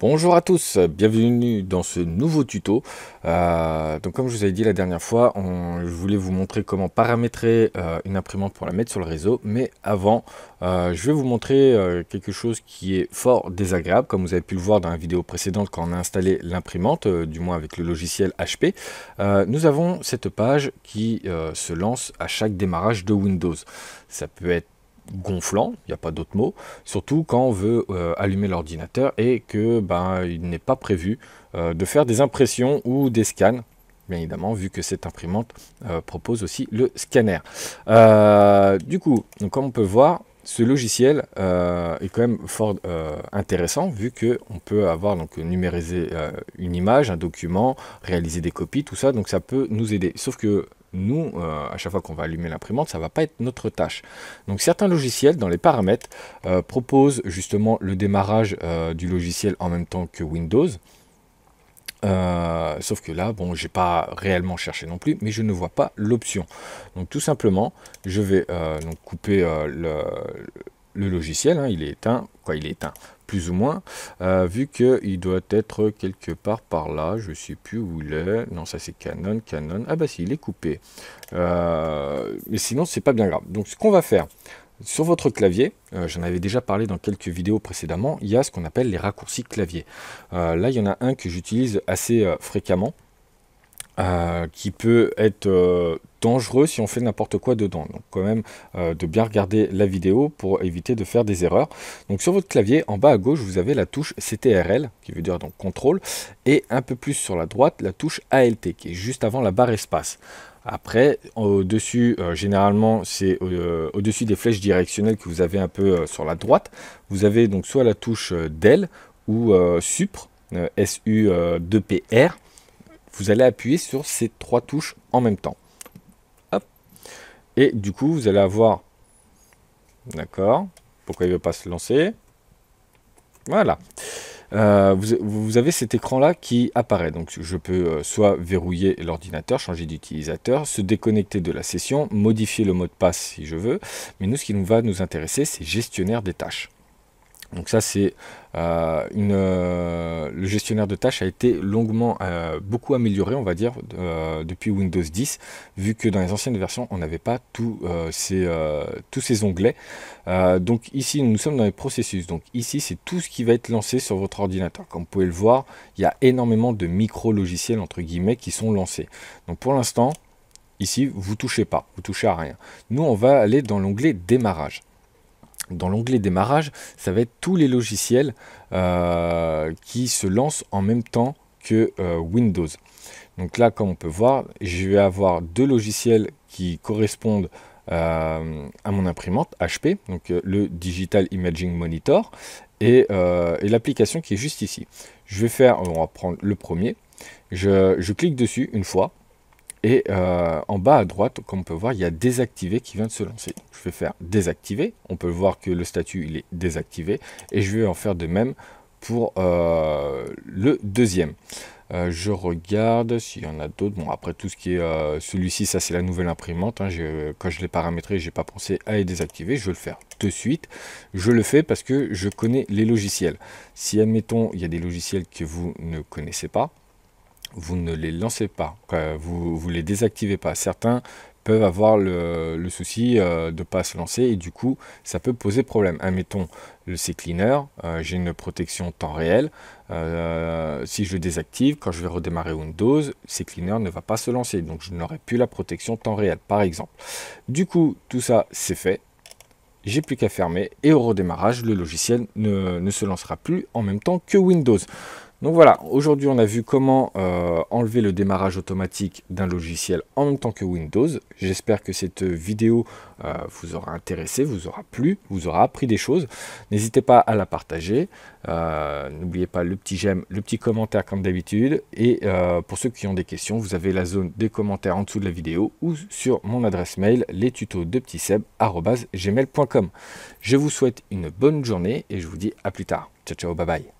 Bonjour à tous, bienvenue dans ce nouveau tuto. Donc comme je vous avais dit la dernière fois, je voulais vous montrer comment paramétrer une imprimante pour la mettre sur le réseau. Mais avant, je vais vous montrer quelque chose qui est fort désagréable. Comme vous avez pu le voir dans la vidéo précédente quand on a installé l'imprimante, du moins avec le logiciel HP. Nous avons cette page qui se lance à chaque démarrage de Windows. Ça peut être gonflant, il n'y a pas d'autre mot, surtout quand on veut allumer l'ordinateur et que il n'est pas prévu de faire des impressions ou des scans, bien évidemment, vu que cette imprimante propose aussi le scanner. Du coup, donc, comme on peut voir, ce logiciel est quand même fort intéressant, vu qu'on peut avoir donc numérisé une image, un document, réaliser des copies, tout ça, donc ça peut nous aider. Sauf que nous, à chaque fois qu'on va allumer l'imprimante, ça ne va pas être notre tâche. Donc certains logiciels, dans les paramètres, proposent justement le démarrage du logiciel en même temps que Windows. Sauf que là, bon, j'ai pas réellement cherché non plus, mais je ne vois pas l'option. Donc tout simplement, je vais donc couper le logiciel, hein, il est éteint, quoi, il est éteint, plus ou moins, vu qu'il doit être quelque part par là, je sais plus où il est, non, ça c'est Canon, ah bah si, il est coupé, mais sinon c'est pas bien grave. Donc ce qu'on va faire, sur votre clavier, j'en avais déjà parlé dans quelques vidéos précédemment, il y a ce qu'on appelle les raccourcis clavier. Là, il y en a un que j'utilise assez fréquemment, qui peut être dangereux si on fait n'importe quoi dedans. Donc quand même de bien regarder la vidéo pour éviter de faire des erreurs. Donc sur votre clavier, en bas à gauche, vous avez la touche CTRL, qui veut dire donc contrôle, et un peu plus sur la droite, la touche ALT, qui est juste avant la barre espace. Après, au-dessus, généralement, c'est au-dessus des flèches directionnelles que vous avez un peu sur la droite. Vous avez donc soit la touche DEL ou SUPR, SU2PR. Vous allez appuyer sur ces trois touches en même temps. Hop. Et du coup, vous allez avoir... D'accord. Pourquoi il ne veut pas se lancer? Voilà. Vous avez cet écran-là qui apparaît. Donc, je peux soit verrouiller l'ordinateur, changer d'utilisateur, se déconnecter de la session, modifier le mot de passe si je veux. Mais nous, ce qui va nous intéresser, c'est gestionnaire des tâches. Donc ça, c'est le gestionnaire de tâches a été longuement, beaucoup amélioré, on va dire, depuis Windows 10, vu que dans les anciennes versions, on n'avait pas tous ces onglets. Donc ici, nous sommes dans les processus. Donc ici, c'est tout ce qui va être lancé sur votre ordinateur. Comme vous pouvez le voir, il y a énormément de micro-logiciels, entre guillemets, qui sont lancés. Donc pour l'instant, ici, vous touchez pas, vous touchez à rien. Nous, on va aller dans l'onglet démarrage. Dans l'onglet démarrage, ça va être tous les logiciels qui se lancent en même temps que Windows. Donc là, comme on peut voir, je vais avoir deux logiciels qui correspondent à mon imprimante HP, donc le Digital Imaging Monitor et l'application qui est juste ici. On va prendre le premier, je clique dessus une fois. Et en bas à droite, comme on peut voir, il y a désactiver qui vient de se lancer. Je vais faire désactiver. On peut voir que le statut il est désactivé. Et je vais en faire de même pour le deuxième. Je regarde s'il y en a d'autres. Bon, après tout ce qui est celui-ci, ça c'est la nouvelle imprimante. Hein. Quand je l'ai paramétré, j'ai pas pensé à les désactiver. Je vais le faire de suite. Je le fais parce que je connais les logiciels. Si admettons, il y a des logiciels que vous ne connaissez pas, vous ne les lancez pas, vous les désactivez pas. Certains peuvent avoir le souci de ne pas se lancer et du coup ça peut poser problème. Admettons le CCleaner, j'ai une protection temps réel, si je le désactive, quand je vais redémarrer Windows, CCleaner ne va pas se lancer, donc je n'aurai plus la protection temps réel par exemple. Du coup tout ça c'est fait, j'ai plus qu'à fermer et au redémarrage le logiciel ne se lancera plus en même temps que Windows. Donc voilà, aujourd'hui on a vu comment enlever le démarrage automatique d'un logiciel en même temps que Windows. J'espère que cette vidéo vous aura intéressé, vous aura plu, vous aura appris des choses. N'hésitez pas à la partager. N'oubliez pas le petit j'aime, le petit commentaire comme d'habitude. Et pour ceux qui ont des questions, vous avez la zone des commentaires en dessous de la vidéo ou sur mon adresse mail lestutos@gmail.com. Je vous souhaite une bonne journée et je vous dis à plus tard. Ciao ciao, bye bye.